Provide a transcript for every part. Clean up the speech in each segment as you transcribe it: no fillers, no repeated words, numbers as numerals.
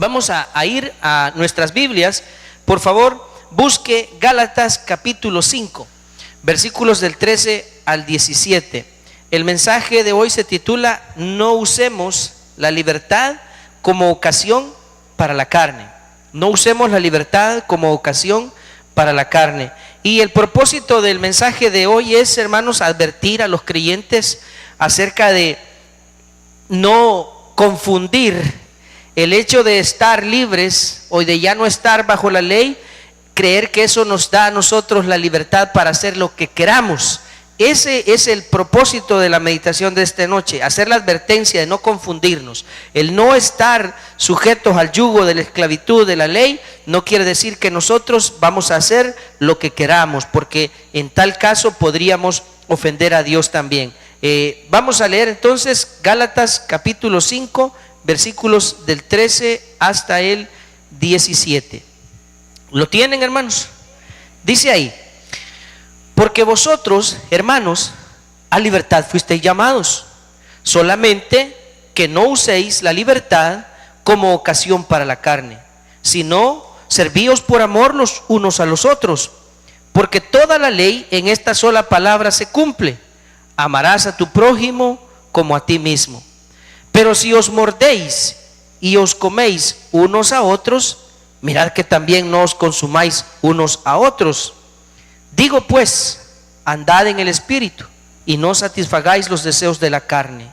Vamos a ir a nuestras Biblias. Por favor, busque Gálatas capítulo 5, versículos del 13 al 17. El mensaje de hoy se titula: No usemos la libertad como ocasión para la carne. No usemos la libertad como ocasión para la carne. Y el propósito del mensaje de hoy es, hermanos, advertir a los creyentes acerca de no confundir el hecho de estar libres o de ya no estar bajo la ley, creer que eso nos da a nosotros la libertad para hacer lo que queramos. Ese es el propósito de la meditación de esta noche, hacer la advertencia de no confundirnos. El no estar sujetos al yugo de la esclavitud de la ley no quiere decir que nosotros vamos a hacer lo que queramos, porque en tal caso podríamos ofender a Dios también. Vamos a leer entonces Gálatas capítulo 5, versículos del 13 hasta el 17. ¿Lo tienen, hermanos? Dice ahí: Porque vosotros, hermanos, a libertad fuisteis llamados, solamente que no uséis la libertad como ocasión para la carne, sino servíos por amor los unos a los otros, porque toda la ley en esta sola palabra se cumple: amarás a tu prójimo como a ti mismo. Pero si os mordéis y os coméis unos a otros, mirad que también no os consumáis unos a otros. Digo pues, andad en el Espíritu, y no satisfagáis los deseos de la carne,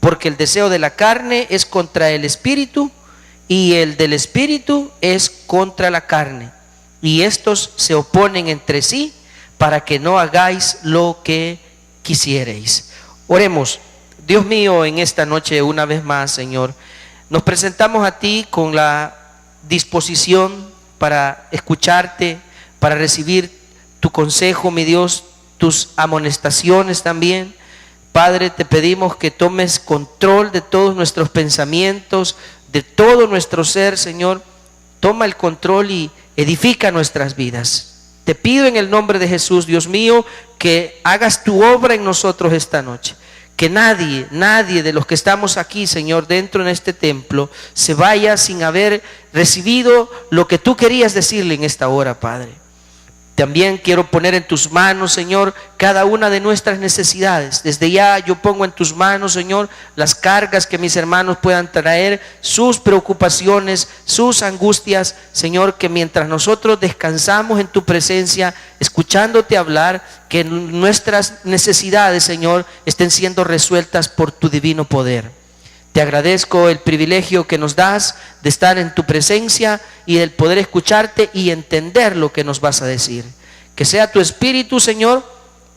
porque el deseo de la carne es contra el Espíritu, y el del Espíritu es contra la carne, y estos se oponen entre sí, para que no hagáis lo que quisiereis. Oremos. Dios mío, en esta noche una vez más, Señor, nos presentamos a ti con la disposición para escucharte, para recibir tu consejo, mi Dios, tus amonestaciones también. Padre, te pedimos que tomes control de todos nuestros pensamientos, de todo nuestro ser, Señor. Toma el control y edifica nuestras vidas. Te pido en el nombre de Jesús, Dios mío, que hagas tu obra en nosotros esta noche. Que nadie de los que estamos aquí, Señor, dentro en este templo, se vaya sin haber recibido lo que tú querías decirle en esta hora, Padre. También quiero poner en tus manos, Señor, cada una de nuestras necesidades. Desde ya yo pongo en tus manos, Señor, las cargas que mis hermanos puedan traer, sus preocupaciones, sus angustias, Señor, que mientras nosotros descansamos en tu presencia, escuchándote hablar, que nuestras necesidades, Señor, estén siendo resueltas por tu divino poder. Te agradezco el privilegio que nos das de estar en tu presencia y del poder escucharte y entender lo que nos vas a decir. Que sea tu Espíritu, Señor,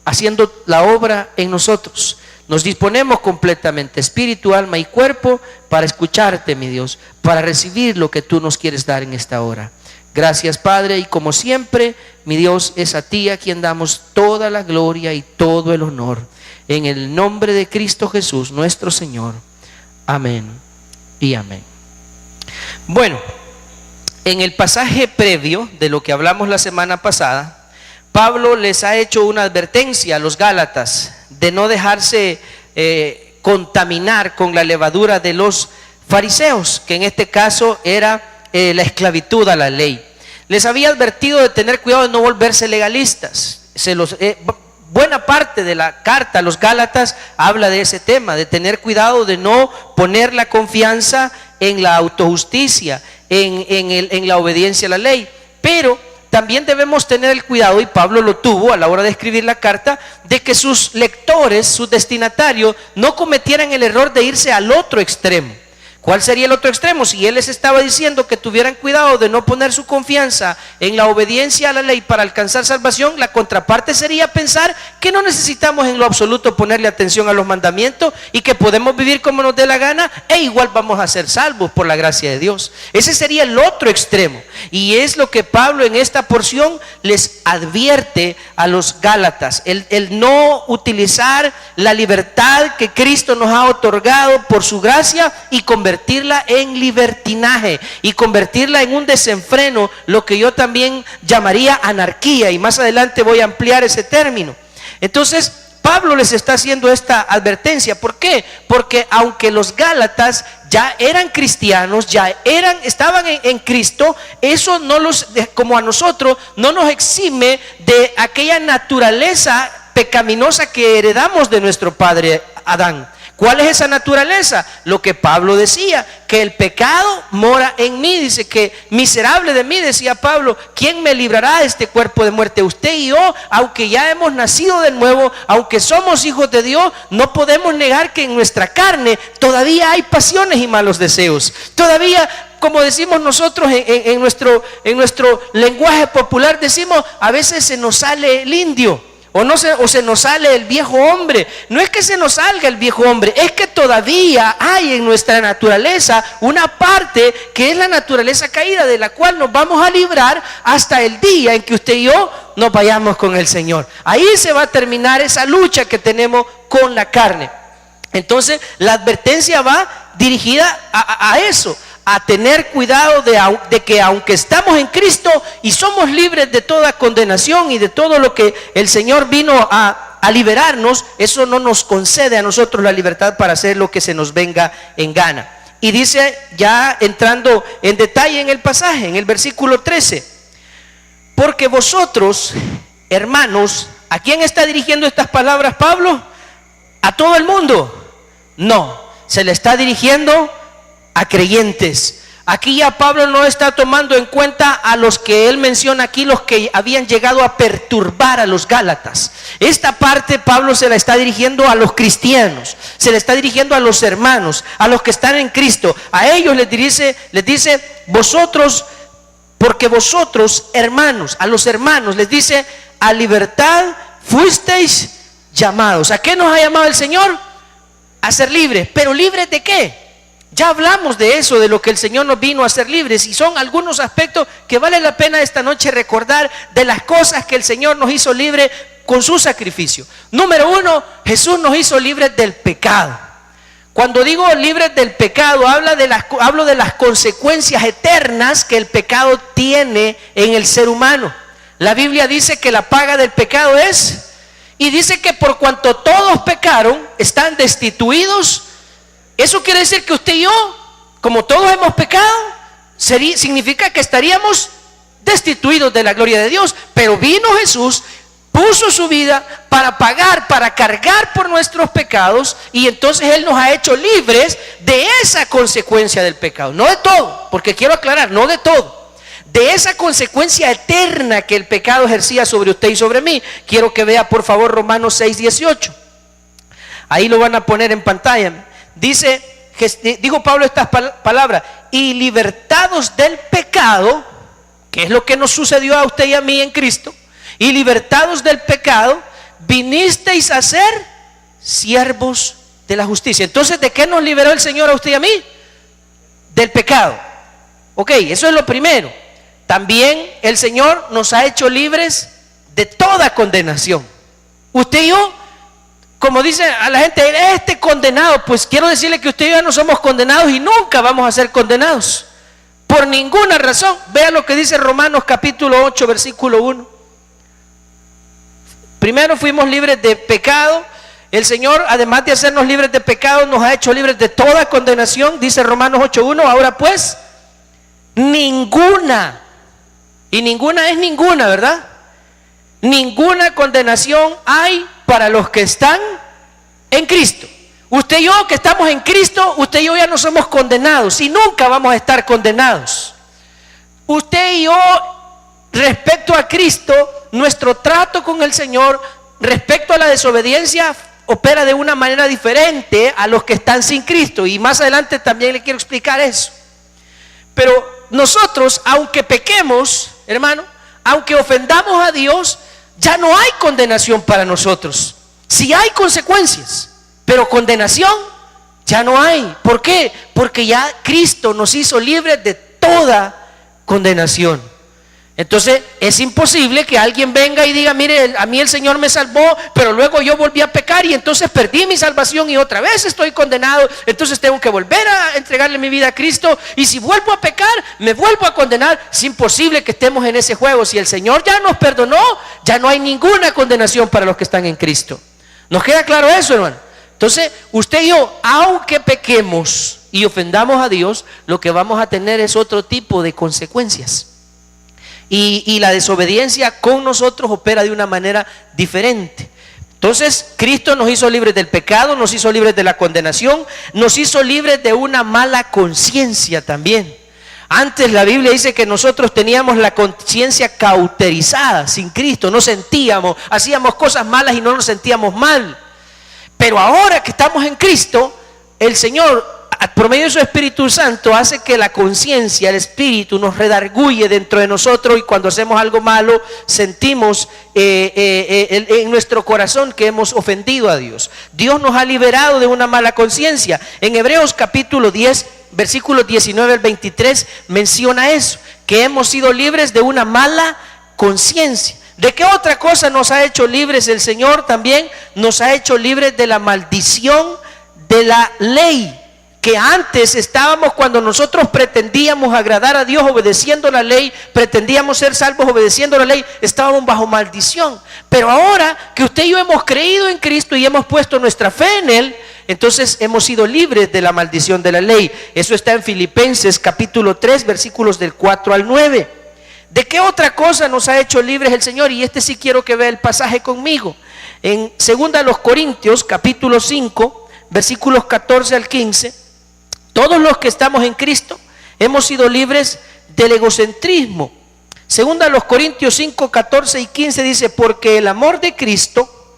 haciendo la obra en nosotros. Nos disponemos completamente, espíritu, alma y cuerpo, para escucharte, mi Dios, para recibir lo que tú nos quieres dar en esta hora. Gracias, Padre, y como siempre, mi Dios, es a ti a quien damos toda la gloria y todo el honor. En el nombre de Cristo Jesús, nuestro Señor. Amén y amén. Bueno, en el pasaje previo de lo que hablamos la semana pasada, Pablo les ha hecho una advertencia a los Gálatas de no dejarse contaminar con la levadura de los fariseos, que en este caso era la esclavitud a la ley. Les había advertido de tener cuidado de no volverse legalistas. Buena parte de la carta a los Gálatas habla de ese tema, de tener cuidado de no poner la confianza en la autojusticia, en la obediencia a la ley. Pero también debemos tener el cuidado, y Pablo lo tuvo a la hora de escribir la carta, de que sus lectores, sus destinatarios, no cometieran el error de irse al otro extremo. ¿Cuál sería el otro extremo? Si él les estaba diciendo que tuvieran cuidado de no poner su confianza en la obediencia a la ley para alcanzar salvación, la contraparte sería pensar que no necesitamos en lo absoluto ponerle atención a los mandamientos y que podemos vivir como nos dé la gana e igual vamos a ser salvos por la gracia de Dios. Ese sería el otro extremo, y es lo que Pablo en esta porción les advierte a los Gálatas, el no utilizar la libertad que Cristo nos ha otorgado por su gracia y convertirla en libertinaje y convertirla en un desenfreno, lo que yo también llamaría anarquía, y más adelante voy a ampliar ese término. Entonces Pablo les está haciendo esta advertencia. ¿Por qué? Porque aunque los Gálatas ya eran cristianos, estaban en Cristo, eso no los, como a nosotros, no nos exime de aquella naturaleza pecaminosa que heredamos de nuestro padre Adán. ¿Cuál es esa naturaleza? Lo que Pablo decía, que el pecado mora en mí. Dice que miserable de mí, decía Pablo, ¿quién me librará de este cuerpo de muerte? Usted y yo, aunque ya hemos nacido de nuevo, aunque somos hijos de Dios, no podemos negar que en nuestra carne todavía hay pasiones y malos deseos. Todavía, como decimos nosotros en nuestro lenguaje popular, decimos, a veces se nos sale el indio. O se nos sale el viejo hombre. No es que se nos salga el viejo hombre, es que todavía hay en nuestra naturaleza una parte que es la naturaleza caída, de la cual nos vamos a librar hasta el día en que usted y yo nos vayamos con el Señor. Ahí se va a terminar esa lucha que tenemos con la carne. Entonces la advertencia va dirigida a eso, a tener cuidado de que aunque estamos en Cristo y somos libres de toda condenación y de todo lo que el Señor vino a liberarnos, eso no nos concede a nosotros la libertad para hacer lo que se nos venga en gana. Y dice, ya entrando en detalle en el pasaje, en el versículo 13, porque vosotros, hermanos, ¿a quién está dirigiendo estas palabras Pablo? ¿A todo el mundo? No, se le está dirigiendo a creyentes. Aquí ya Pablo no está tomando en cuenta a los que él menciona aquí, los que habían llegado a perturbar a los Gálatas. Esta parte Pablo se la está dirigiendo a los cristianos, se le está dirigiendo a los hermanos, a los que están en Cristo. A ellos les dice vosotros, porque vosotros, hermanos, a los hermanos les dice, a libertad fuisteis llamados. ¿A qué nos ha llamado el Señor? A ser libres. ¿Pero libres de qué? Ya hablamos de eso, de lo que el Señor nos vino a hacer libres, y son algunos aspectos que vale la pena esta noche recordar de las cosas que el Señor nos hizo libres con su sacrificio. Número uno, Jesús nos hizo libres del pecado. Cuando digo libres del pecado, hablo de las consecuencias eternas que el pecado tiene en el ser humano. La Biblia dice que la paga del pecado es, y dice que por cuanto todos pecaron, están destituidos. Eso quiere decir que usted y yo, como todos hemos pecado, significa que estaríamos destituidos de la gloria de Dios. Pero vino Jesús, puso su vida para pagar, para cargar por nuestros pecados, y entonces Él nos ha hecho libres de esa consecuencia del pecado. No de todo, porque quiero aclarar, no de todo. De esa consecuencia eterna que el pecado ejercía sobre usted y sobre mí. Quiero que vea por favor Romanos 6:18. Ahí lo van a poner en pantalla. Dijo Pablo estas palabras: y libertados del pecado, que es lo que nos sucedió a usted y a mí en Cristo, y libertados del pecado, vinisteis a ser siervos de la justicia. Entonces, ¿de qué nos liberó el Señor a usted y a mí? Del pecado. Ok, eso es lo primero. También el Señor nos ha hecho libres de toda condenación. Usted y yo, como dice a la gente, este condenado, pues quiero decirle que usted y yo no somos condenados y nunca vamos a ser condenados. Por ninguna razón. Vea lo que dice Romanos capítulo 8, versículo 1. Primero fuimos libres de pecado. El Señor, además de hacernos libres de pecado, nos ha hecho libres de toda condenación. Dice Romanos 8:1. Ahora pues, ninguna, y ninguna es ninguna, ¿verdad? Ninguna condenación hay para los que están en Cristo. Usted y yo que estamos en Cristo, usted y yo ya no somos condenados y nunca vamos a estar condenados. Usted y yo, respecto a Cristo, nuestro trato con el Señor respecto a la desobediencia opera de una manera diferente a los que están sin Cristo, y más adelante también le quiero explicar eso. Pero nosotros, aunque pequemos, hermano, aunque ofendamos a Dios, ya no hay condenación para nosotros. Sí hay consecuencias, pero condenación ya no hay. ¿Por qué? Porque ya Cristo nos hizo libres de toda condenación. Entonces es imposible que alguien venga y diga: mire, a mí el Señor me salvó, pero luego yo volví a pecar y entonces perdí mi salvación y otra vez estoy condenado, entonces tengo que volver a entregarle mi vida a Cristo, y si vuelvo a pecar, me vuelvo a condenar. Es imposible que estemos en ese juego. Si el Señor ya nos perdonó, ya no hay ninguna condenación para los que están en Cristo. ¿Nos queda claro eso, hermano? Entonces, usted y yo, aunque pequemos y ofendamos a Dios, lo que vamos a tener es otro tipo de consecuencias. Y la desobediencia con nosotros opera de una manera diferente. Entonces, Cristo nos hizo libres del pecado, nos hizo libres de la condenación, nos hizo libres de una mala conciencia también. Antes la Biblia dice que nosotros teníamos la conciencia cauterizada sin Cristo, no sentíamos, hacíamos cosas malas y no nos sentíamos mal. Pero ahora que estamos en Cristo, el Señor, por medio de su Espíritu Santo, hace que la conciencia, el Espíritu nos redarguye dentro de nosotros, y cuando hacemos algo malo sentimos en nuestro corazón que hemos ofendido a Dios. Dios nos ha liberado de una mala conciencia. En Hebreos capítulo 10, versículos 19 al 23 menciona eso, que hemos sido libres de una mala conciencia. ¿De qué otra cosa nos ha hecho libres el Señor? También nos ha hecho libres de la maldición de la ley. Que antes estábamos, cuando nosotros pretendíamos agradar a Dios obedeciendo la ley, pretendíamos ser salvos obedeciendo la ley, estábamos bajo maldición. Pero ahora que usted y yo hemos creído en Cristo y hemos puesto nuestra fe en Él, entonces hemos sido libres de la maldición de la ley. Eso está en Filipenses capítulo 3, versículos del 4 al 9. ¿De qué otra cosa nos ha hecho libres el Señor? Y sí quiero que vea el pasaje conmigo. En 2 Corintios capítulo 5, versículos 14 al 15. Todos los que estamos en Cristo hemos sido libres del egocentrismo. 2 Corintios 5, 14 y 15 dice: porque el amor de Cristo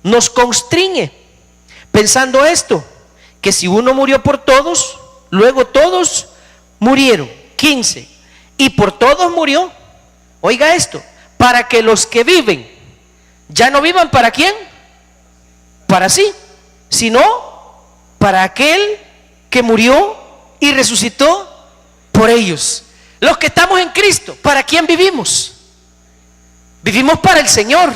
nos constriñe, pensando esto, que si uno murió por todos, luego todos murieron. 15, y por todos murió, oiga esto, para que los que viven ya no vivan para quién, para sí, sino para aquel que murió y resucitó por ellos. Los que estamos en Cristo, ¿para quién vivimos? Vivimos para el Señor.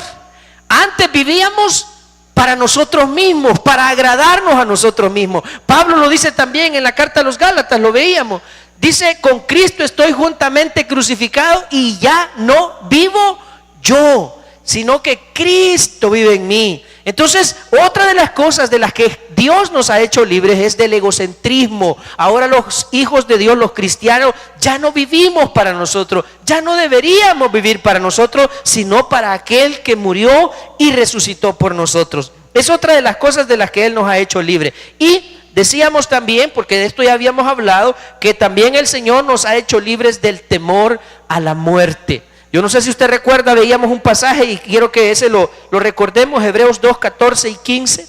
Antes vivíamos para nosotros mismos, para agradarnos a nosotros mismos. Pablo lo dice también en la carta a los Gálatas, lo veíamos. Dice: con Cristo estoy juntamente crucificado y ya no vivo yo, sino que Cristo vive en mí. Entonces, otra de las cosas de las que Dios nos ha hecho libres es del egocentrismo. Ahora los hijos de Dios, los cristianos, ya no vivimos para nosotros, ya no deberíamos vivir para nosotros, sino para aquel que murió y resucitó por nosotros. Es otra de las cosas de las que Él nos ha hecho libres. Y decíamos también, porque de esto ya habíamos hablado, que también el Señor nos ha hecho libres del temor a la muerte. Yo no sé si usted recuerda, veíamos un pasaje y quiero que ese lo recordemos, Hebreos 2, 14 y 15.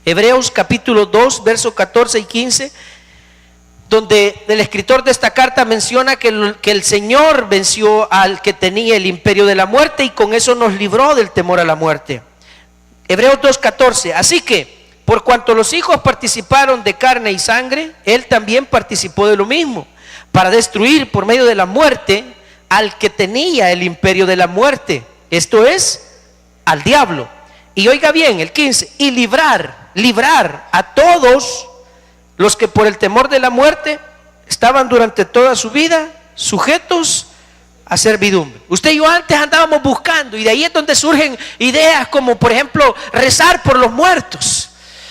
Hebreos capítulo 2, versos 14 y 15, donde el escritor de esta carta menciona que el Señor venció al que tenía el imperio de la muerte y con eso nos libró del temor a la muerte. Hebreos 2, 14, así que por cuanto los hijos participaron de carne y sangre, Él también participó de lo mismo, para destruir por medio de la muerte al que tenía el imperio de la muerte, esto es, al diablo. Y oiga bien, el 15, y librar a todos los que por el temor de la muerte estaban durante toda su vida sujetos a servidumbre. Usted y yo antes andábamos buscando, y de ahí es donde surgen ideas como, por ejemplo, rezar por los muertos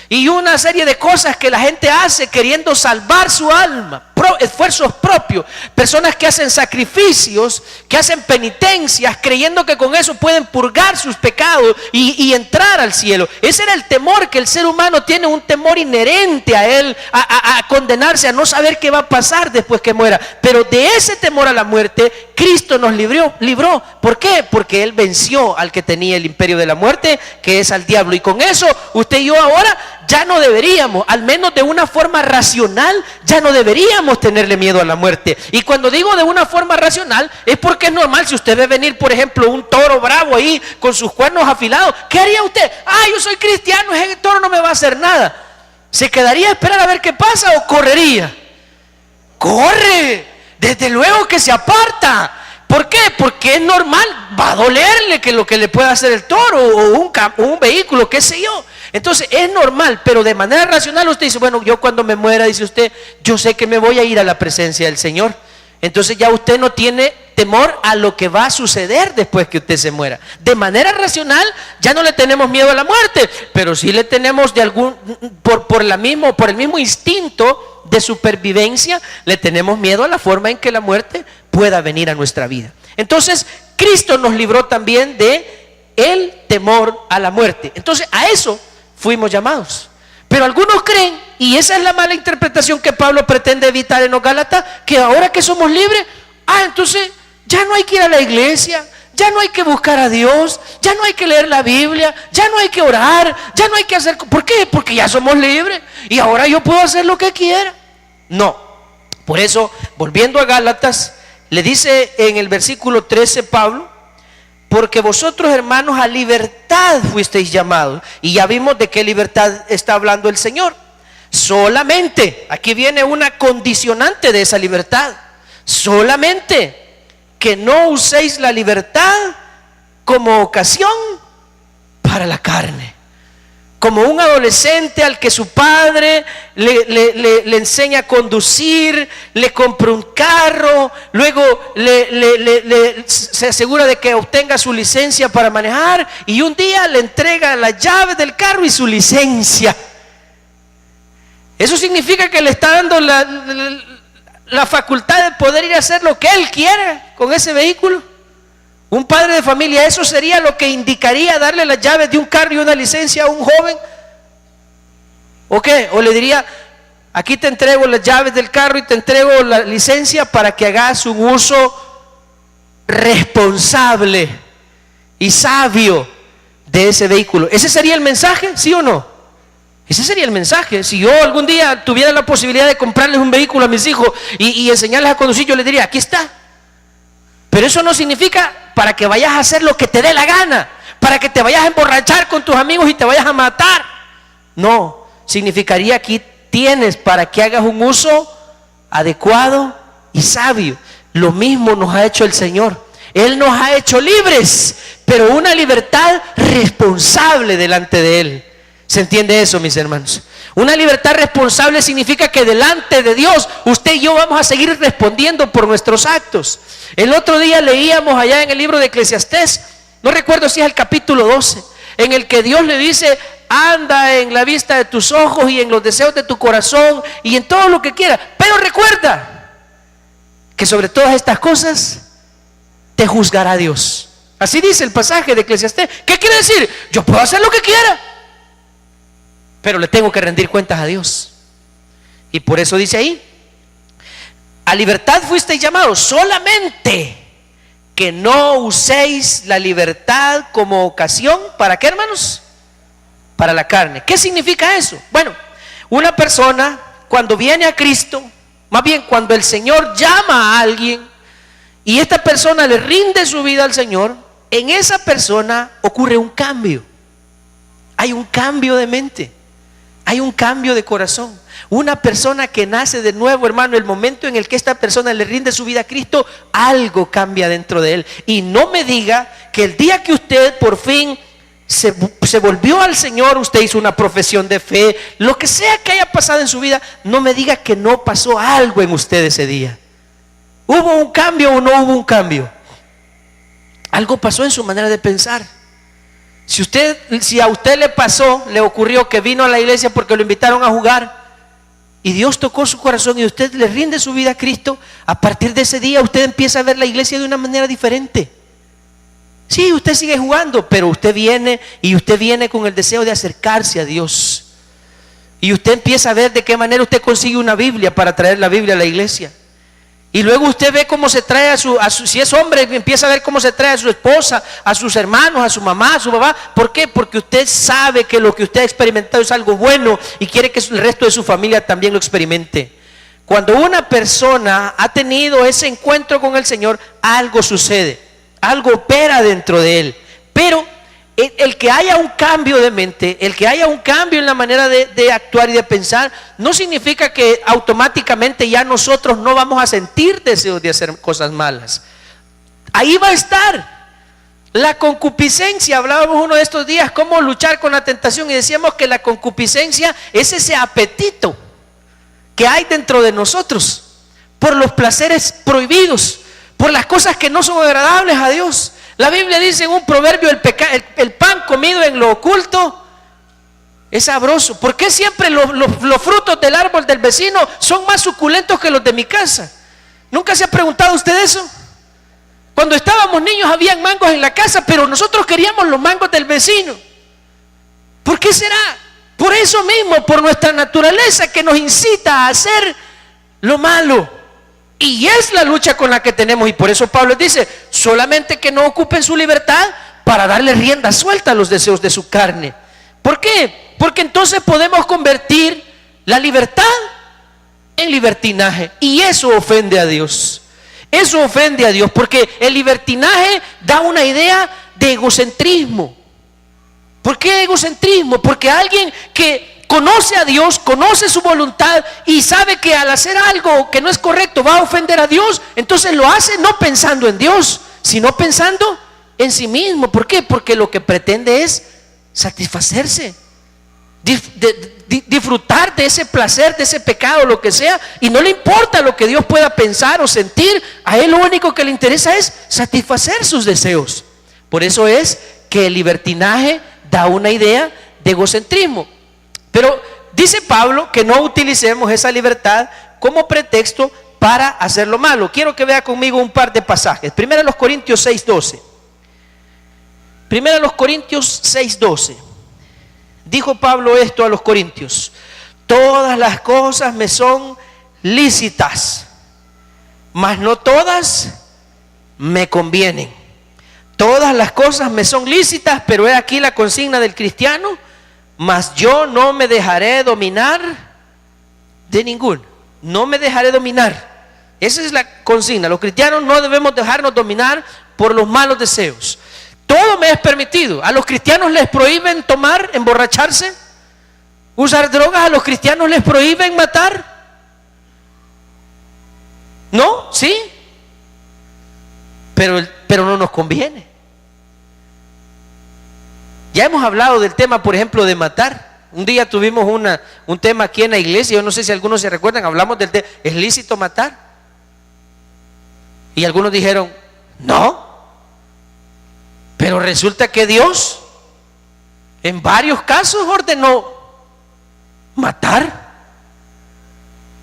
y una serie de cosas que la gente hace queriendo salvar su alma, esfuerzos propios, personas que hacen sacrificios, que hacen penitencias, creyendo que con eso pueden purgar sus pecados y entrar al cielo. Ese era el temor que el ser humano tiene, un temor inherente a él, a condenarse, a no saber qué va a pasar después que muera. Pero de ese temor a la muerte, Cristo nos libró. ¿Por qué? Porque Él venció al que tenía el imperio de la muerte, que es al diablo. Y con eso, usted y yo ahora ya no deberíamos, al menos de una forma racional, ya no deberíamos tenerle miedo a la muerte. Y cuando digo de una forma racional, es porque es normal. Si usted ve venir, por ejemplo, un toro bravo ahí con sus cuernos afilados, ¿qué haría usted? Yo soy cristiano, el toro no me va a hacer nada. ¿Se quedaría a esperar a ver qué pasa o correría? ¡Corre! Desde luego que se aparta. ¿Por qué? Porque es normal, va a dolerle que lo que le pueda hacer el toro o un vehículo, qué sé yo. Entonces es normal, pero de manera racional usted dice: bueno, yo cuando me muera, dice usted, yo sé que me voy a ir a la presencia del Señor. Entonces ya usted no tiene temor a lo que va a suceder después que usted se muera. De manera racional ya no le tenemos miedo a la muerte, pero sí le tenemos por el mismo instinto de supervivencia, le tenemos miedo a la forma en que la muerte pueda venir a nuestra vida. Entonces Cristo nos libró también de el temor a la muerte. Entonces a eso fuimos llamados. Pero algunos creen, y esa es la mala interpretación que Pablo pretende evitar en los Gálatas, que ahora que somos libres, entonces ya no hay que ir a la iglesia, ya no hay que buscar a Dios, ya no hay que leer la Biblia, ya no hay que orar, ya no hay que hacer... ¿Por qué? Porque ya somos libres y ahora yo puedo hacer lo que quiera. No, por eso, volviendo a Gálatas, le dice en el versículo 13 Pablo: porque vosotros, hermanos, a libertad fuisteis llamados. Y ya vimos de qué libertad está hablando el Señor. Solamente, aquí viene una condicionante de esa libertad. Solamente que no uséis la libertad como ocasión para la carne. Como un adolescente al que su padre le enseña a conducir, le compra un carro, luego se asegura de que obtenga su licencia para manejar, y un día le entrega las llaves del carro y su licencia. Eso significa que le está dando la facultad de poder ir a hacer lo que él quiera con ese vehículo. Un padre de familia, ¿eso sería lo que indicaría darle las llaves de un carro y una licencia a un joven? ¿O qué? ¿O le diría: aquí te entrego las llaves del carro y te entrego la licencia para que hagas un uso responsable y sabio de ese vehículo? ¿Ese sería el mensaje? ¿Sí o no? Ese sería el mensaje. Si yo algún día tuviera la posibilidad de comprarles un vehículo a mis hijos y enseñarles a conducir, yo les diría: aquí está. Pero eso no significa para que vayas a hacer lo que te dé la gana, para que te vayas a emborrachar con tus amigos y te vayas a matar. No, significaría: aquí tienes para que hagas un uso adecuado y sabio. Lo mismo nos ha hecho el Señor. Él nos ha hecho libres, pero una libertad responsable delante de Él. ¿Se entiende eso, mis hermanos? Una libertad responsable significa que delante de Dios usted y yo vamos a seguir respondiendo por nuestros actos. El otro día leíamos allá en el libro de Eclesiastés, no recuerdo si es el capítulo 12, en el que Dios le dice: anda en la vista de tus ojos y en los deseos de tu corazón y en todo lo que quieras, pero recuerda que sobre todas estas cosas te juzgará Dios. Así dice el pasaje de Eclesiastés. ¿Qué quiere decir? Yo puedo hacer lo que quiera, pero le tengo que rendir cuentas a Dios. Y por eso dice ahí: a libertad fuisteis llamados, solamente que no uséis la libertad como ocasión. ¿Para qué, hermanos? Para la carne. ¿Qué significa eso? Bueno, una persona cuando viene a Cristo, más bien cuando el Señor llama a alguien y esta persona le rinde su vida al Señor, en esa persona ocurre un cambio. Hay un cambio de mente, hay un cambio de corazón. Una persona que nace de nuevo, hermano, el momento en el que esta persona le rinde su vida a Cristo, algo cambia dentro de él. Y no me diga que el día que usted por fin se volvió al Señor, usted hizo una profesión de fe, lo que sea que haya pasado en su vida, no me diga que no pasó algo en usted ese día. ¿Hubo un cambio o no hubo un cambio? Algo pasó en su manera de pensar. Si a usted le ocurrió que vino a la iglesia porque lo invitaron a jugar y Dios tocó su corazón y usted le rinde su vida a Cristo, a partir de ese día usted empieza a ver la iglesia de una manera diferente. Sí, usted sigue jugando, pero usted viene con el deseo de acercarse a Dios. Y usted empieza a ver de qué manera usted consigue una Biblia para traer la Biblia a la iglesia. Y luego usted ve cómo se trae si es hombre, empieza a ver cómo se trae a su esposa, a sus hermanos, a su mamá, a su papá. ¿Por qué? Porque usted sabe que lo que usted ha experimentado es algo bueno y quiere que el resto de su familia también lo experimente. Cuando una persona ha tenido ese encuentro con el Señor, algo sucede, algo opera dentro de él. Pero el que haya un cambio de mente, el que haya un cambio en la manera de actuar y de pensar, no significa que automáticamente ya nosotros no vamos a sentir deseos de hacer cosas malas. Ahí va a estar la concupiscencia. Hablábamos uno de estos días cómo luchar con la tentación y decíamos que la concupiscencia es ese apetito que hay dentro de nosotros por los placeres prohibidos, por las cosas que no son agradables a Dios. La Biblia dice en un proverbio, el pan comido en lo oculto es sabroso. ¿Por qué siempre los frutos del árbol del vecino son más suculentos que los de mi casa? ¿Nunca se ha preguntado usted eso? Cuando estábamos niños habían mangos en la casa, pero nosotros queríamos los mangos del vecino. ¿Por qué será? Por eso mismo, por nuestra naturaleza que nos incita a hacer lo malo. Y es la lucha con la que tenemos. Y por eso Pablo dice, solamente que no ocupen su libertad para darle rienda suelta a los deseos de su carne. ¿Por qué? Porque entonces podemos convertir la libertad en libertinaje. Y eso ofende a Dios. Eso ofende a Dios, porque el libertinaje da una idea de egocentrismo. ¿Por qué egocentrismo? Porque alguien que conoce a Dios, conoce su voluntad y sabe que al hacer algo que no es correcto va a ofender a Dios, entonces lo hace no pensando en Dios, sino pensando en sí mismo. ¿Por qué? Porque lo que pretende es satisfacerse, disfrutar de ese placer, de ese pecado, lo que sea, y no le importa lo que Dios pueda pensar o sentir. A él lo único que le interesa es satisfacer sus deseos. Por eso es que el libertinaje da una idea de egocentrismo. Pero dice Pablo que no utilicemos esa libertad como pretexto para hacer lo malo. Quiero que vea conmigo un par de pasajes. Primero los Corintios 6:12. Primero los Corintios 6:12. Dijo Pablo esto a los corintios: todas las cosas me son lícitas, mas no todas me convienen. Todas las cosas me son lícitas, pero he aquí la consigna del cristiano: mas yo no me dejaré dominar de ninguno. No me dejaré dominar. Esa es la consigna. Los cristianos no debemos dejarnos dominar por los malos deseos. Todo me es permitido. A los cristianos les prohíben tomar, emborracharse, usar drogas. A los cristianos les prohíben matar. ¿No? ¿Sí? Pero no nos conviene. Ya hemos hablado del tema, por ejemplo, de matar. Un día tuvimos un tema aquí en la iglesia. Yo no sé si algunos se recuerdan. Hablamos del tema: ¿es lícito matar? Y algunos dijeron, no. Pero resulta que Dios en varios casos ordenó matar.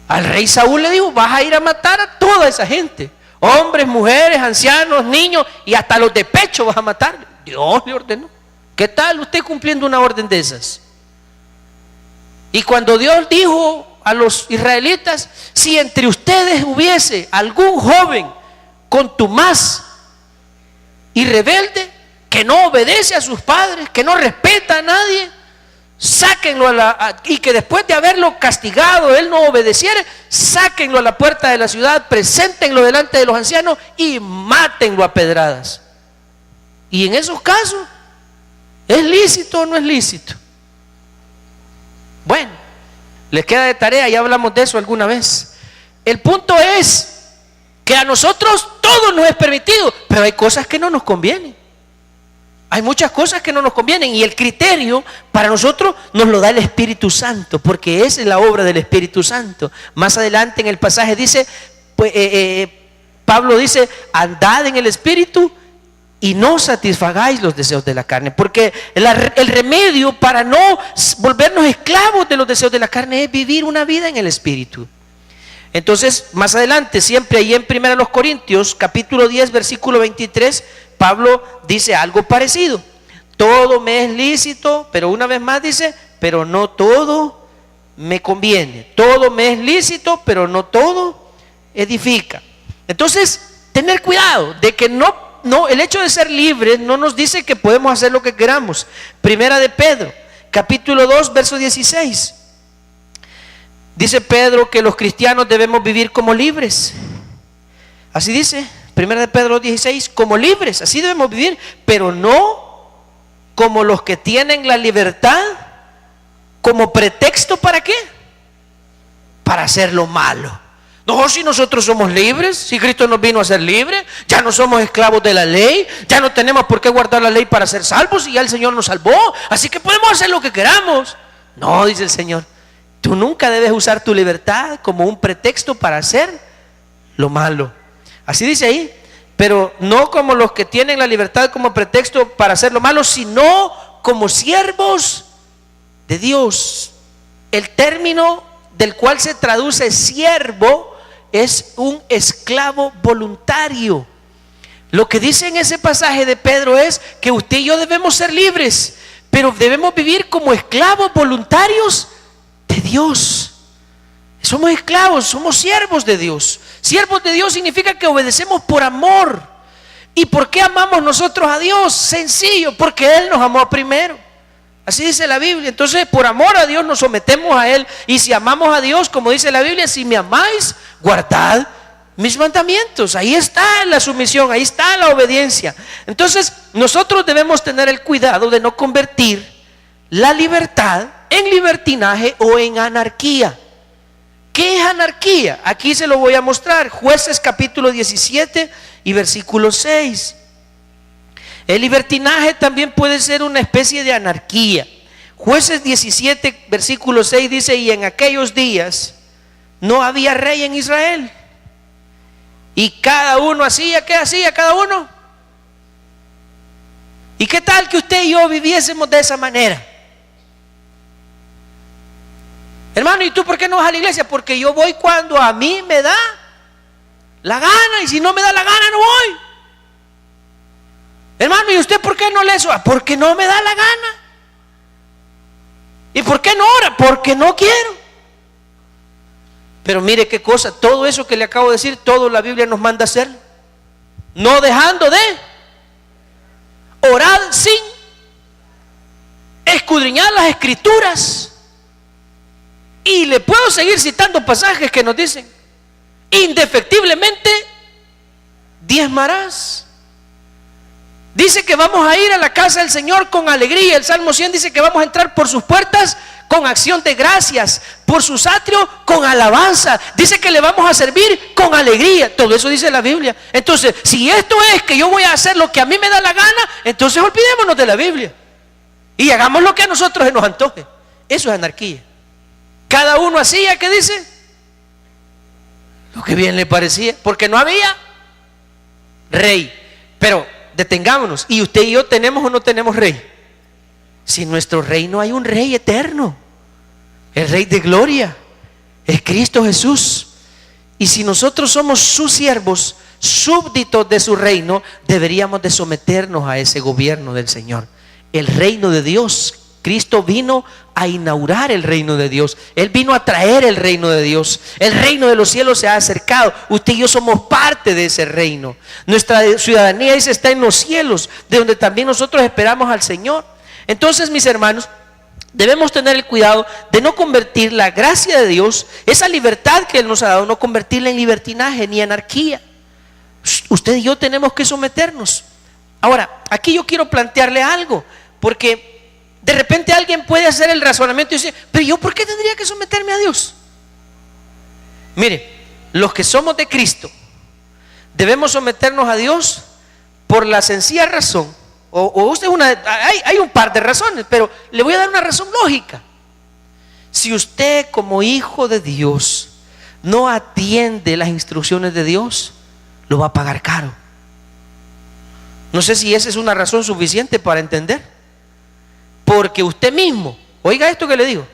Al rey Saúl le dijo: vas a ir a matar a toda esa gente, hombres, mujeres, ancianos, niños, y hasta los de pecho vas a matar. Dios le ordenó. ¿Qué tal usted cumpliendo una orden de esas? Y cuando Dios dijo a los israelitas: si entre ustedes hubiese algún joven contumaz y rebelde, que no obedece a sus padres, que no respeta a nadie, sáquenlo y que después de haberlo castigado, él no obedeciere, sáquenlo a la puerta de la ciudad, preséntenlo delante de los ancianos y mátenlo a pedradas. Y en esos casos, ¿es lícito o no es lícito? Bueno, les queda de tarea, ya hablamos de eso alguna vez. El punto es que a nosotros todo nos es permitido, pero hay cosas que no nos convienen. Hay muchas cosas que no nos convienen, y el criterio para nosotros nos lo da el Espíritu Santo, porque esa es la obra del Espíritu Santo. Más adelante en el pasaje dice, Pablo dice: andad en el Espíritu y no satisfagáis los deseos de la carne. Porque el remedio para no volvernos esclavos de los deseos de la carne es vivir una vida en el Espíritu. Entonces, más adelante, siempre ahí en 1 Corintios, capítulo 10, versículo 23, Pablo dice algo parecido. Todo me es lícito, pero una vez más dice, pero no todo me conviene. Todo me es lícito, pero no todo edifica. Entonces, tener cuidado de que no, el hecho de ser libres no nos dice que podemos hacer lo que queramos. Primera de Pedro, capítulo 2, verso 16. Dice Pedro que los cristianos debemos vivir como libres. Así dice, Primera de Pedro 16, como libres, así debemos vivir, pero no como los que tienen la libertad como pretexto. ¿Para qué? Para hacer lo malo. No, si nosotros somos libres, si Cristo nos vino a ser libres, ya no somos esclavos de la ley, ya no tenemos por qué guardar la ley para ser salvos, y ya el Señor nos salvó, así que podemos hacer lo que queramos. No, dice el Señor, tú nunca debes usar tu libertad como un pretexto para hacer lo malo. Así dice ahí, pero no como los que tienen la libertad como pretexto para hacer lo malo, sino como siervos de Dios. El término del cual se traduce siervo es un esclavo voluntario. Lo que dice en ese pasaje de Pedro es que usted y yo debemos ser libres, pero debemos vivir como esclavos voluntarios de Dios. Somos esclavos, somos siervos de Dios. Siervos de Dios significa que obedecemos por amor. ¿Y por qué amamos nosotros a Dios? Sencillo, porque Él nos amó primero. Así dice la Biblia. Entonces, por amor a Dios nos sometemos a Él. Y si amamos a Dios, como dice la Biblia, si me amáis, guardad mis mandamientos. Ahí está la sumisión, ahí está la obediencia. Entonces, nosotros debemos tener el cuidado de no convertir la libertad en libertinaje o en anarquía. ¿Qué es anarquía? Aquí se lo voy a mostrar. Jueces capítulo 17 y versículo 6. El libertinaje también puede ser una especie de anarquía. Jueces 17 versículo 6 dice: y en aquellos días no había rey en Israel, y cada uno hacía, ¿qué hacía cada uno? ¿Y qué tal que usted y yo viviésemos de esa manera? Hermano, ¿y tú por qué no vas a la iglesia? Porque yo voy cuando a mí me da la gana, y si no me da la gana no voy. Hermano, ¿y usted por qué no lee eso? Porque no me da la gana. ¿Y por qué no ora? Porque no quiero. Pero mire qué cosa, todo eso que le acabo de decir, todo la Biblia nos manda a hacer, no dejando de orar sin escudriñar las escrituras. Y le puedo seguir citando pasajes que nos dicen: indefectiblemente diezmarás. Dice que vamos a ir a la casa del Señor con alegría. El Salmo 100 dice que vamos a entrar por sus puertas con acción de gracias, por sus atrios con alabanza. Dice que le vamos a servir con alegría. Todo eso dice la Biblia. Entonces, si esto es que yo voy a hacer lo que a mí me da la gana, entonces olvidémonos de la Biblia y hagamos lo que a nosotros se nos antoje. Eso es anarquía. Cada uno hacía, ¿qué dice? Lo que bien le parecía, porque no había rey. Pero detengámonos. ¿Y usted y yo tenemos o no tenemos rey? Si en nuestro reino hay un rey eterno, el rey de gloria, es Cristo Jesús. Y si nosotros somos sus siervos, súbditos de su reino, deberíamos de someternos a ese gobierno del Señor. El reino de Dios. Cristo vino a inaugurar el reino de Dios. Él vino a traer el reino de Dios. El reino de los cielos se ha acercado. Usted y yo somos parte de ese reino. Nuestra ciudadanía dice está en los cielos, de donde también nosotros esperamos al Señor. Entonces, mis hermanos, debemos tener el cuidado de no convertir la gracia de Dios, esa libertad que Él nos ha dado, no convertirla en libertinaje ni anarquía. Usted y yo tenemos que someternos. Ahora, aquí yo quiero plantearle algo, porque de repente alguien puede hacer el razonamiento y decir: pero yo, ¿por qué tendría que someterme a Dios? Mire, los que somos de Cristo debemos someternos a Dios por la sencilla razón, hay un par de razones, pero le voy a dar una razón lógica. Si usted como hijo de Dios no atiende las instrucciones de Dios, lo va a pagar caro. No sé si esa es una razón suficiente para entender. Porque usted mismo, oiga esto que le digo,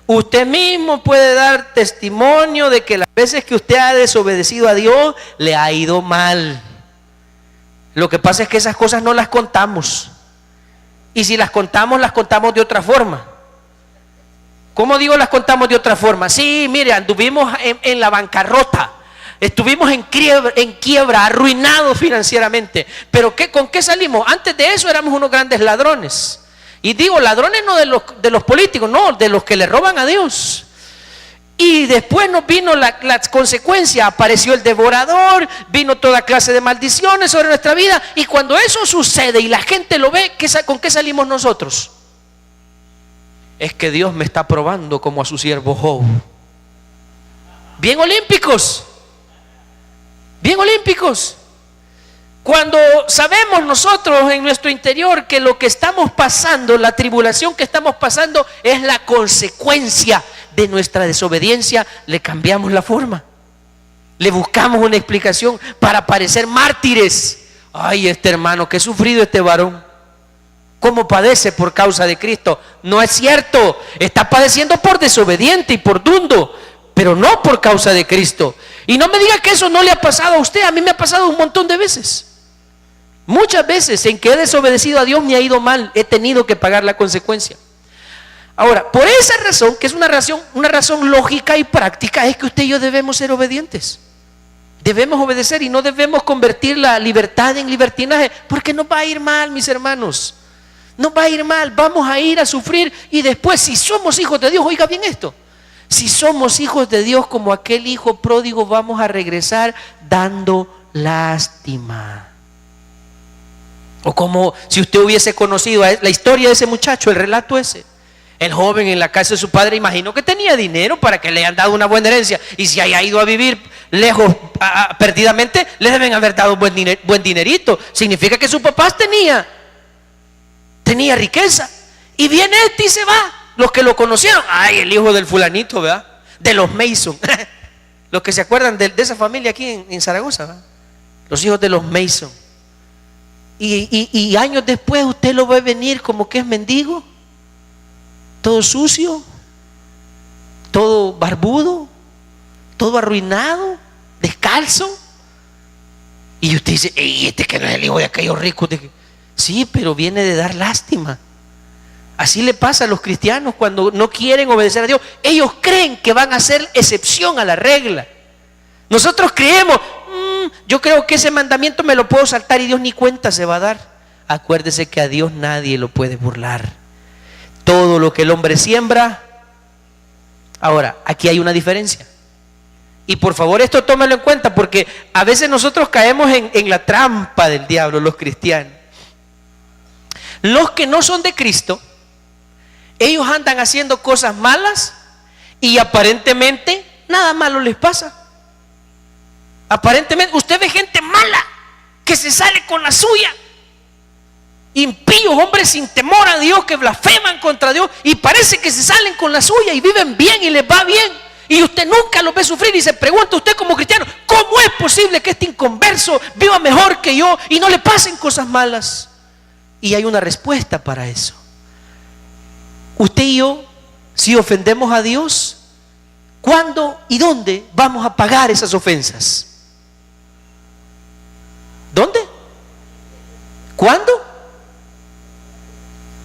usted mismo puede dar testimonio de que las veces que usted ha desobedecido a Dios le ha ido mal. Lo que pasa es que esas cosas no las contamos, y si las contamos de otra forma. ¿Cómo digo las contamos de otra forma? Sí, mire, anduvimos en la bancarrota, estuvimos en quiebra, arruinados financieramente, pero ¿con qué salimos? Antes de eso éramos unos grandes ladrones. Y digo ladrones no de los políticos, no, de los que le roban a Dios. Y después nos vino la consecuencia, apareció el devorador, vino toda clase de maldiciones sobre nuestra vida. Y cuando eso sucede y la gente lo ve, ¿con qué salimos nosotros? Es que Dios me está probando como a su siervo Job. Bien olímpicos, bien olímpicos. Cuando sabemos nosotros en nuestro interior que lo que estamos pasando, la tribulación que estamos pasando es la consecuencia de nuestra desobediencia, le cambiamos la forma. Le buscamos una explicación para parecer mártires. Ay, este hermano, que ha sufrido este varón. ¿Cómo padece por causa de Cristo? No es cierto. Está padeciendo por desobediente y por dundo, pero no por causa de Cristo. Y no me diga que eso no le ha pasado a usted. A mí me ha pasado un montón de veces. Muchas veces en que he desobedecido a Dios me ha ido mal. He tenido que pagar la consecuencia. Ahora, por esa razón, que es una razón lógica y práctica, es que usted y yo debemos ser obedientes. Debemos obedecer y no debemos convertir la libertad en libertinaje, porque nos va a ir mal, mis hermanos. Nos va a ir mal, vamos a ir a sufrir y después, si somos hijos de Dios, oiga bien esto, si somos hijos de Dios como aquel hijo pródigo, vamos a regresar dando lástima. O como si usted hubiese conocido la historia de ese muchacho, el relato ese. El joven en la casa de su padre, imagino que tenía dinero para que le hayan dado una buena herencia. Y si haya ido a vivir lejos, perdidamente, le deben haber dado buen dinerito. Significa que sus papás tenía riqueza. Y viene este y se va. Los que lo conocieron, ay, el hijo del fulanito, ¿verdad? De los Mason. Los que se acuerdan de esa familia aquí en Zaragoza, ¿verdad? Los hijos de los Mason. Y años después usted lo ve venir como que es mendigo, todo sucio, todo barbudo, todo arruinado, descalzo. Y usted dice, ey, este que no es el hijo de aquellos ricos. Sí, pero viene de dar lástima. Así le pasa a los cristianos cuando no quieren obedecer a Dios. Ellos creen que van a ser excepción a la regla. Nosotros creemos, yo creo que ese mandamiento me lo puedo saltar y Dios ni cuenta se va a dar. Acuérdese que a Dios nadie lo puede burlar. Todo lo que el hombre siembra. Ahora, aquí hay una diferencia. Y por favor esto tómelo en cuenta, porque a veces nosotros caemos en la trampa del diablo, los cristianos. Los que no son de Cristo, ellos andan haciendo cosas malas y aparentemente nada malo les pasa. Aparentemente usted ve gente mala que se sale con la suya, impíos, hombres sin temor a Dios, que blasfeman contra Dios y parece que se salen con la suya y viven bien y les va bien, y usted nunca los ve sufrir. Y se pregunta usted como cristiano, ¿cómo es posible que este inconverso viva mejor que yo y no le pasen cosas malas? Y hay una respuesta para eso. Usted y yo, si ofendemos a Dios, ¿cuándo y dónde vamos a pagar esas ofensas? ¿Dónde? ¿Cuándo?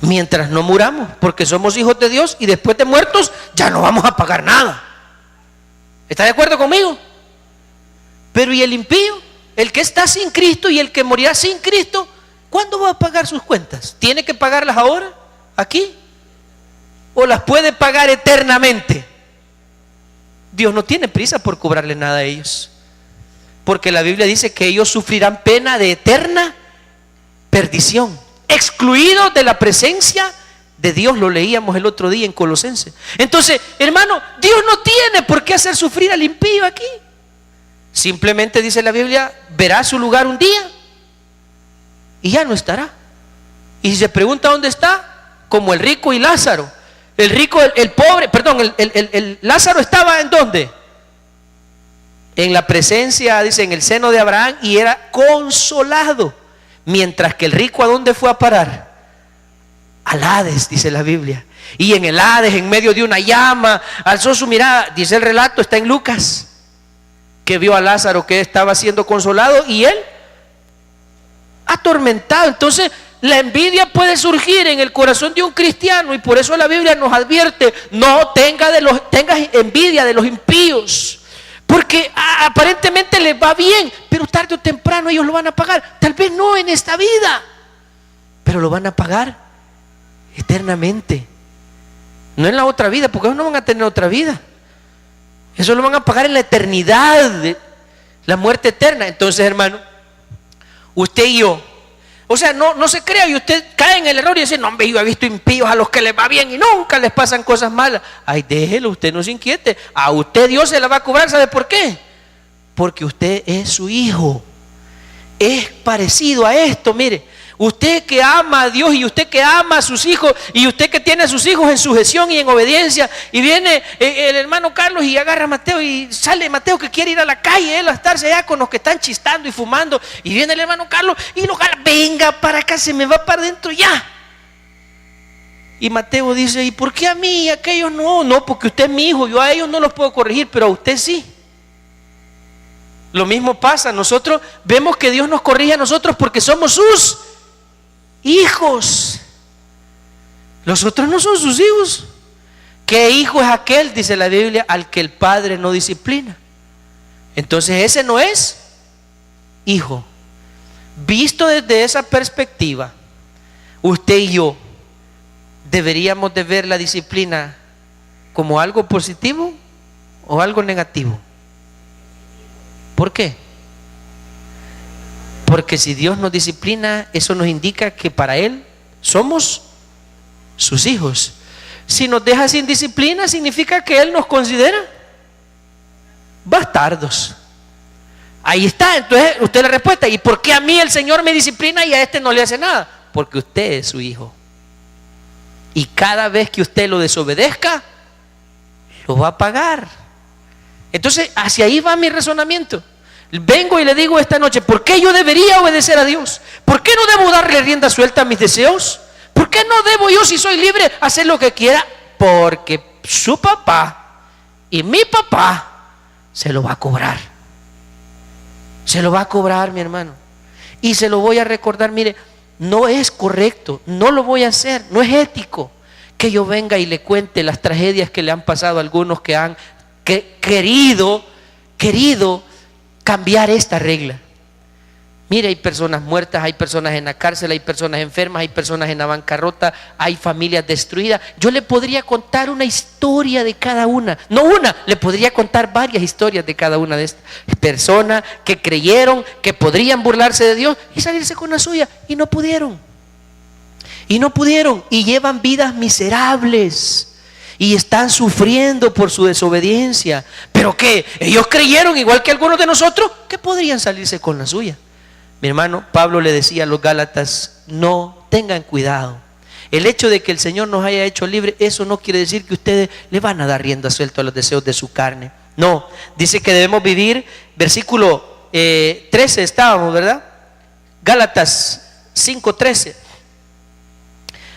Mientras no muramos, porque somos hijos de Dios y después de muertos ya no vamos a pagar nada. ¿Está de acuerdo conmigo? Pero ¿y el impío? El que está sin Cristo y el que morirá sin Cristo, ¿cuándo va a pagar sus cuentas? ¿Tiene que pagarlas ahora? ¿Aquí? ¿O las puede pagar eternamente? Dios no tiene prisa por cobrarle nada a ellos, porque la Biblia dice que ellos sufrirán pena de eterna perdición, excluidos de la presencia de Dios. Lo leíamos el otro día en Colosenses. Entonces, hermano, Dios no tiene por qué hacer sufrir al impío aquí. Simplemente dice la Biblia, verá su lugar un día y ya no estará. Y si se pregunta dónde está, como el rico y Lázaro. El rico, el pobre, perdón, el Lázaro estaba ¿en dónde? En la presencia, dice, en el seno de Abraham, y era consolado. Mientras que el rico, ¿a dónde fue a parar? Al Hades, dice la Biblia. Y en el Hades, en medio de una llama, alzó su mirada. Dice el relato, está en Lucas, que vio a Lázaro que estaba siendo consolado y él atormentado. Entonces la envidia puede surgir en el corazón de un cristiano, y por eso la Biblia nos advierte: no tengas envidia de los impíos, porque aparentemente les va bien, pero tarde o temprano ellos lo van a pagar. Tal vez no en esta vida, pero lo van a pagar eternamente. No en la otra vida, porque ellos no van a tener otra vida. Eso lo van a pagar en la eternidad, la muerte eterna. Entonces, hermano, usted y yo, o sea, no se crea y usted cae en el error y dice: no, hombre, yo he visto impíos a los que les va bien y nunca les pasan cosas malas. Ay, déjelo, usted no se inquiete. A usted Dios se la va a cobrar. ¿Sabe por qué? Porque usted es su hijo. Es parecido a esto, mire. Usted que ama a Dios y usted que ama a sus hijos y usted que tiene a sus hijos en sujeción y en obediencia, y viene el hermano Carlos y agarra a Mateo y sale Mateo que quiere ir a la calle, él a estarse allá con los que están chistando y fumando, y viene el hermano Carlos y lo jala, venga para acá, se me va para adentro ya. Y Mateo dice, ¿y por qué a mí y a aquellos no? No, porque usted es mi hijo, yo a ellos no los puedo corregir, pero a usted sí. Lo mismo pasa, nosotros vemos que Dios nos corrige a nosotros porque somos sus hijos. Los otros no son sus hijos. ¿Qué hijo es aquel? Dice la Biblia, al que el padre no disciplina. Entonces ese no es hijo. Visto desde esa perspectiva, usted y yo deberíamos de ver la disciplina como algo positivo o algo negativo. ¿Por qué? Porque si Dios nos disciplina, eso nos indica que para Él somos sus hijos. Si nos deja sin disciplina, significa que Él nos considera bastardos. Ahí está, entonces usted la respuesta. ¿Y por qué a mí el Señor me disciplina y a este no le hace nada? Porque usted es su hijo. Y cada vez que usted lo desobedezca, lo va a pagar. Entonces, hacia ahí va mi razonamiento. Vengo y le digo esta noche, ¿por qué yo debería obedecer a Dios? ¿Por qué no debo darle rienda suelta a mis deseos? ¿Por qué no debo yo, si soy libre, hacer lo que quiera? Porque su papá y mi papá se lo va a cobrar. Se lo va a cobrar, mi hermano. Y se lo voy a recordar, mire, no es correcto, no lo voy a hacer, no es ético que yo venga y le cuente las tragedias que le han pasado a algunos que han querido cambiar esta regla. Mire, hay personas muertas, hay personas en la cárcel, hay personas enfermas, hay personas en la bancarrota, hay familias destruidas. Yo le podría contar una historia de cada una, no una, le podría contar varias historias de cada una de estas personas que creyeron que podrían burlarse de Dios y salirse con la suya y no pudieron. Y llevan vidas miserables. Y están sufriendo por su desobediencia. ¿Pero qué? Ellos creyeron, igual que algunos de nosotros, que podrían salirse con la suya. Mi hermano, Pablo le decía a los Gálatas, no, tengan cuidado. El hecho de que el Señor nos haya hecho libre, eso no quiere decir que ustedes le van a dar rienda suelta a los deseos de su carne. No, dice que debemos vivir, versículo 13 estábamos, ¿verdad? Gálatas 5:13.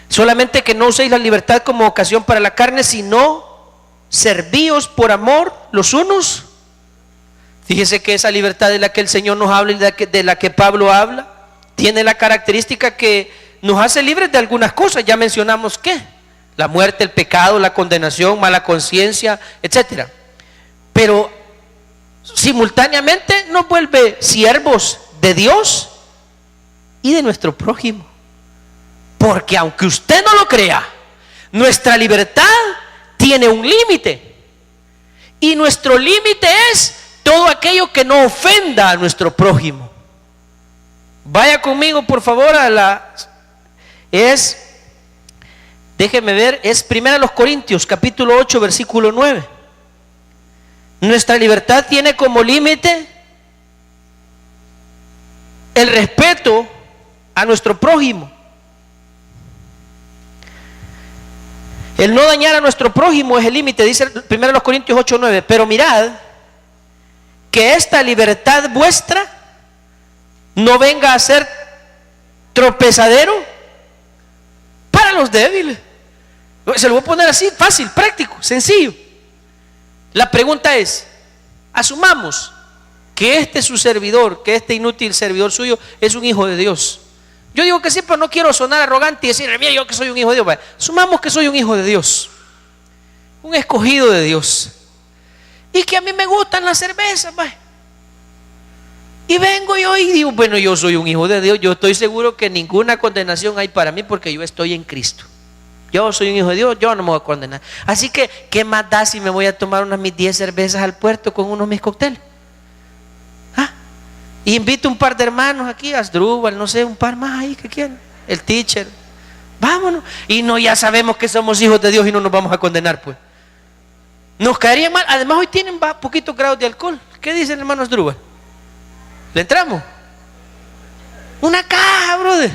Solamente que no uséis la libertad como ocasión para la carne, sino servíos por amor los unos. Fíjese que esa libertad de la que el Señor nos habla y de la que Pablo habla, tiene la característica que nos hace libres de algunas cosas. Ya mencionamos ¿qué? La muerte, el pecado, la condenación, mala conciencia, etc. Pero simultáneamente nos vuelve siervos de Dios y de nuestro prójimo. Porque aunque usted no lo crea, nuestra libertad tiene un límite. Y nuestro límite es todo aquello que no ofenda a nuestro prójimo. Vaya conmigo por favor déjeme ver, es 1 Corintios capítulo 8 versículo 9. Nuestra libertad tiene como límite el respeto a nuestro prójimo. El no dañar a nuestro prójimo es el límite, dice 1 Corintios 8:9. Pero mirad que esta libertad vuestra no venga a ser tropezadero para los débiles. Se lo voy a poner así, fácil, práctico, sencillo. La pregunta es, asumamos que este su servidor, que este inútil servidor suyo es un hijo de Dios. Yo digo que sí, pero no quiero sonar arrogante y decir, mira, yo que soy un hijo de Dios. Vaya, sumamos que soy un hijo de Dios, un escogido de Dios, y que a mí me gustan las cervezas, vaya. Y vengo yo y digo, bueno, yo soy un hijo de Dios, yo estoy seguro que ninguna condenación hay para mí porque yo estoy en Cristo. Yo soy un hijo de Dios, yo no me voy a condenar. Así que, ¿qué más da si me voy a tomar unas mis 10 cervezas al puerto con unos mis cócteles? Y invito un par de hermanos aquí, Asdrúbal, no sé, un par más ahí que quieran, el teacher, vámonos. Y no, ya sabemos que somos hijos de Dios y no nos vamos a condenar, pues. Nos caería mal. Además hoy tienen poquitos grados de alcohol. ¿Qué dice el hermano Asdrúbal? ¿Le entramos? Una caja, brother.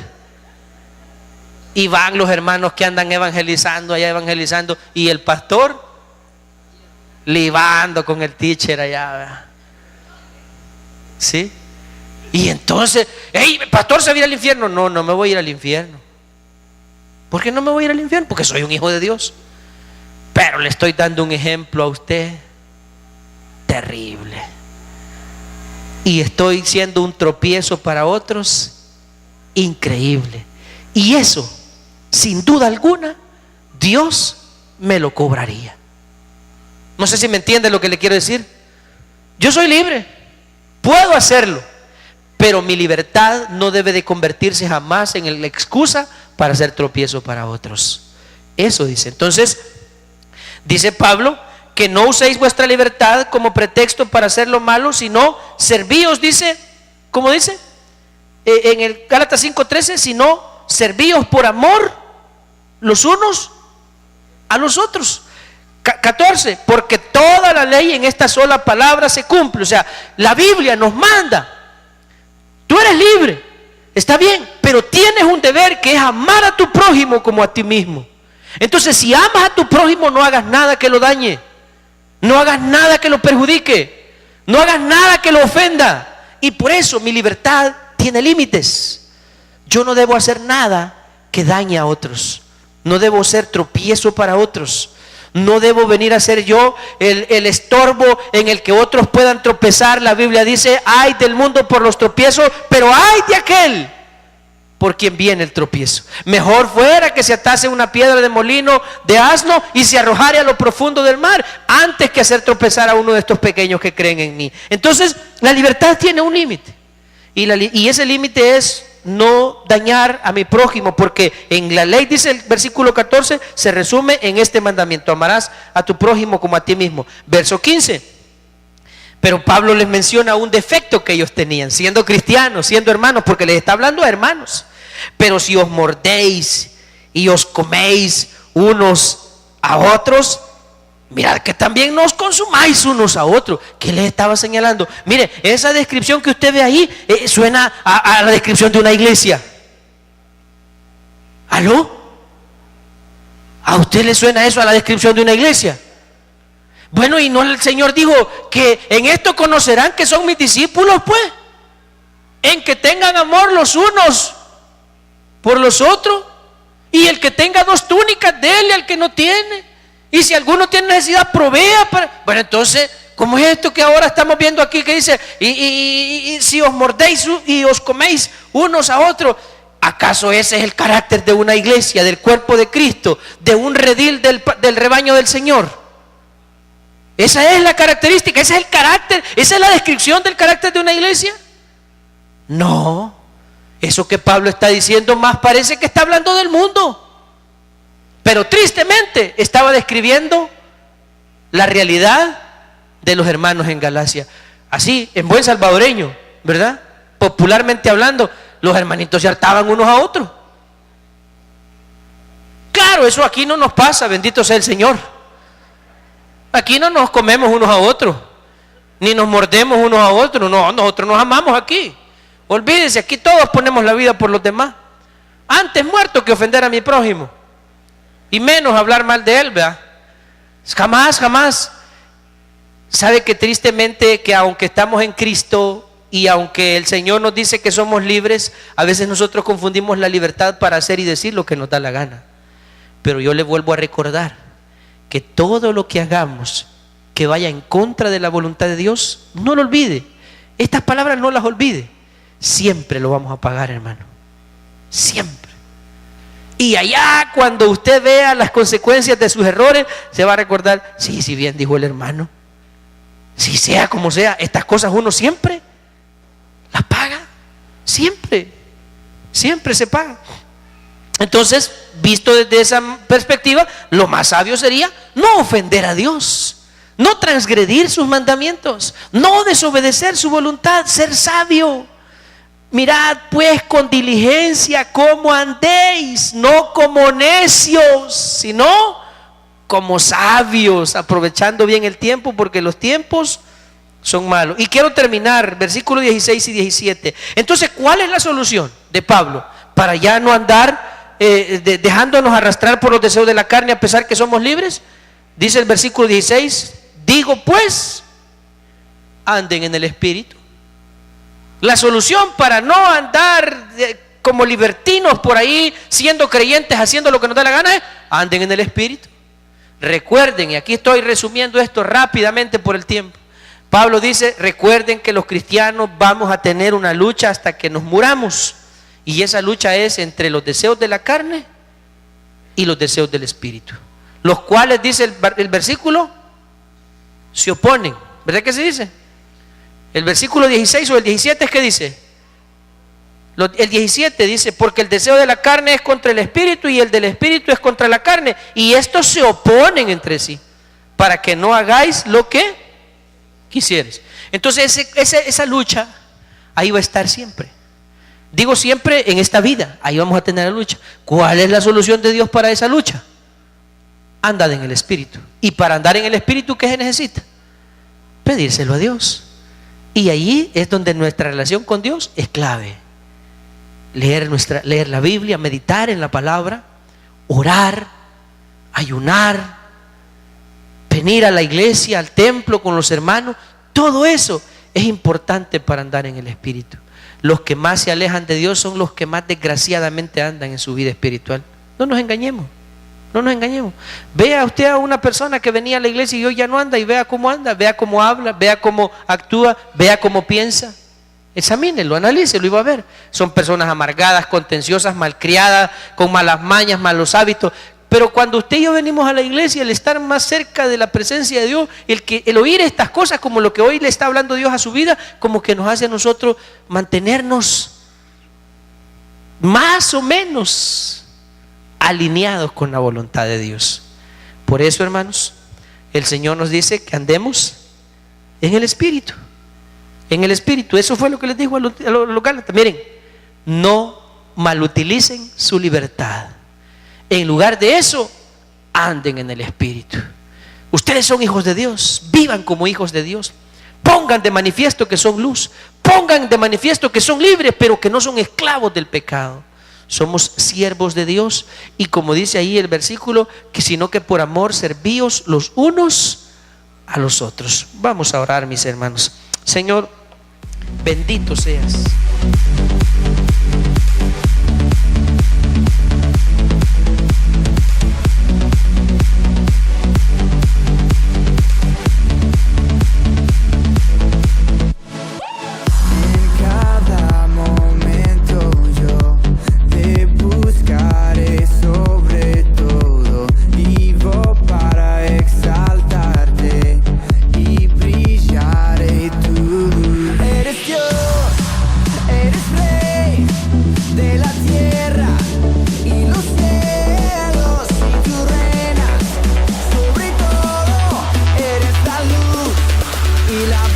Y van los hermanos que andan evangelizando, allá evangelizando, y el pastor libando con el teacher allá, ¿verdad? ¿Sí? Y entonces, hey, pastor, ¿se va a ir al infierno? No, no me voy a ir al infierno. ¿Por qué no me voy a ir al infierno? Porque soy un hijo de Dios. Pero le estoy dando un ejemplo a usted terrible. Y estoy siendo un tropiezo para otros increíble. Y eso, sin duda alguna, Dios me lo cobraría. No sé si me entiende lo que le quiero decir. Yo soy libre, puedo hacerlo, pero mi libertad no debe de convertirse jamás en la excusa para hacer tropiezo para otros. Eso dice. Entonces, dice Pablo que no uséis vuestra libertad como pretexto para hacer lo malo, sino servíos, dice, ¿cómo dice? En el Gálatas 5:13, sino servíos por amor los unos a los otros. 14, porque toda la ley en esta sola palabra se cumple. O sea, la Biblia nos manda, tú eres libre, está bien, pero tienes un deber que es amar a tu prójimo como a ti mismo. Entonces, si amas a tu prójimo, no hagas nada que lo dañe, no hagas nada que lo perjudique, no hagas nada que lo ofenda. Y por eso mi libertad tiene límites. Yo no debo hacer nada que dañe a otros, no debo ser tropiezo para otros, no debo venir a ser yo el estorbo en el que otros puedan tropezar. La Biblia dice: ay del mundo por los tropiezos, pero ay de aquel por quien viene el tropiezo. Mejor fuera que se atase una piedra de molino de asno y se arrojare a lo profundo del mar, antes que hacer tropezar a uno de estos pequeños que creen en mí. Entonces, la libertad tiene un límite, y ese límite es no dañar a mi prójimo, porque en la ley, dice el versículo 14, se resume en este mandamiento: amarás a tu prójimo como a ti mismo. Verso 15, pero Pablo les menciona un defecto que ellos tenían, siendo cristianos, siendo hermanos, porque les está hablando a hermanos. Pero si os mordéis y os coméis unos a otros, mirad que también no os consumáis unos a otros. ¿Qué les estaba señalando? Mire, esa descripción que usted ve ahí suena a la descripción de una iglesia. ¿Aló? ¿A usted le suena eso a la descripción de una iglesia? Bueno, y no el Señor dijo que en esto conocerán que son mis discípulos, pues, en que tengan amor los unos por los otros, y el que tenga 2 túnicas, dele al que no tiene, y si alguno tiene necesidad, provea para... Bueno, entonces, ¿cómo es esto que ahora estamos viendo aquí que dice, y si os mordéis y os coméis unos a otros? ¿Acaso ese es el carácter de una iglesia, del cuerpo de Cristo, de un redil del rebaño del Señor? Esa es la característica, ese es el carácter, esa es la descripción del carácter de una iglesia. No, eso que Pablo está diciendo más parece que está hablando del mundo, pero tristemente estaba describiendo la realidad de los hermanos en Galacia. Así, en buen salvadoreño, ¿verdad? Popularmente hablando, los hermanitos se hartaban unos a otros. Claro, eso aquí no nos pasa, bendito sea el Señor. Aquí no nos comemos unos a otros, ni nos mordemos unos a otros. No, nosotros nos amamos aquí. Olvídense, aquí todos ponemos la vida por los demás. Antes muerto que ofender a mi prójimo, y menos hablar mal de él, ¿verdad? Jamás, jamás. Sabe que tristemente, que aunque estamos en Cristo y aunque el Señor nos dice que somos libres, a veces nosotros confundimos la libertad para hacer y decir lo que nos da la gana. Pero yo le vuelvo a recordar que todo lo que hagamos que vaya en contra de la voluntad de Dios, no lo olvide. Estas palabras no las olvide. Siempre lo vamos a pagar, hermano. Siempre. Y allá, cuando usted vea las consecuencias de sus errores, se va a recordar: sí, si bien dijo el hermano, si sea como sea, estas cosas uno siempre las paga. Siempre. Siempre se paga. Entonces, visto desde esa perspectiva, lo más sabio sería no ofender a Dios, no transgredir sus mandamientos, no desobedecer su voluntad, ser sabio. Mirad pues con diligencia cómo andéis, no como necios, sino como sabios, aprovechando bien el tiempo, porque los tiempos son malos. Y quiero terminar, versículos 16 y 17. Entonces, ¿cuál es la solución de Pablo para ya no andar dejándonos arrastrar por los deseos de la carne a pesar que somos libres? Dice el versículo 16, digo pues, anden en el Espíritu. La solución para no andar como libertinos por ahí, siendo creyentes, haciendo lo que nos da la gana, es anden en el Espíritu. Recuerden, y aquí estoy resumiendo esto rápidamente por el tiempo. Pablo dice, recuerden que los cristianos vamos a tener una lucha hasta que nos muramos. Y esa lucha es entre los deseos de la carne y los deseos del Espíritu, los cuales, dice el versículo, se oponen. ¿Verdad que se dice? El versículo 16 o el 17 es que dice, el 17 dice, porque el deseo de la carne es contra el Espíritu y el del Espíritu es contra la carne, y estos se oponen entre sí, para que no hagáis lo que quisieres. Entonces esa lucha ahí va a estar siempre. Digo siempre en esta vida, ahí vamos a tener la lucha. ¿Cuál es la solución de Dios para esa lucha? Andad en el Espíritu. Y para andar en el Espíritu, ¿qué se necesita? Pedírselo a Dios. Y ahí es donde nuestra relación con Dios es clave. Leer la Biblia, meditar en la palabra, orar, ayunar, venir a la iglesia, al templo con los hermanos. Todo eso es importante para andar en el Espíritu. Los que más se alejan de Dios son los que más desgraciadamente andan en su vida espiritual. No nos engañemos, no nos engañemos. Vea usted a una persona que venía a la iglesia y hoy ya no anda, y vea cómo anda, vea cómo habla, vea cómo actúa, vea cómo piensa. Examínelo, analícelo y va a ver. Son personas amargadas, contenciosas, malcriadas, con malas mañas, malos hábitos. Pero cuando usted y yo venimos a la iglesia, el estar más cerca de la presencia de Dios, el oír estas cosas como lo que hoy le está hablando Dios a su vida, como que nos hace a nosotros mantenernos más o menos alineados con la voluntad de Dios. Por eso, hermanos, el Señor nos dice que andemos en el Espíritu. En el Espíritu. Eso fue lo que les dijo a los Gálatas. Miren, no malutilicen su libertad. En lugar de eso, anden en el Espíritu. Ustedes son hijos de Dios, vivan como hijos de Dios. Pongan de manifiesto que son luz. Pongan de manifiesto que son libres, pero que no son esclavos del pecado. Somos siervos de Dios. Y como dice ahí el versículo, que sino que por amor servíos los unos a los otros. Vamos a orar, mis hermanos. Señor, bendito seas. Y la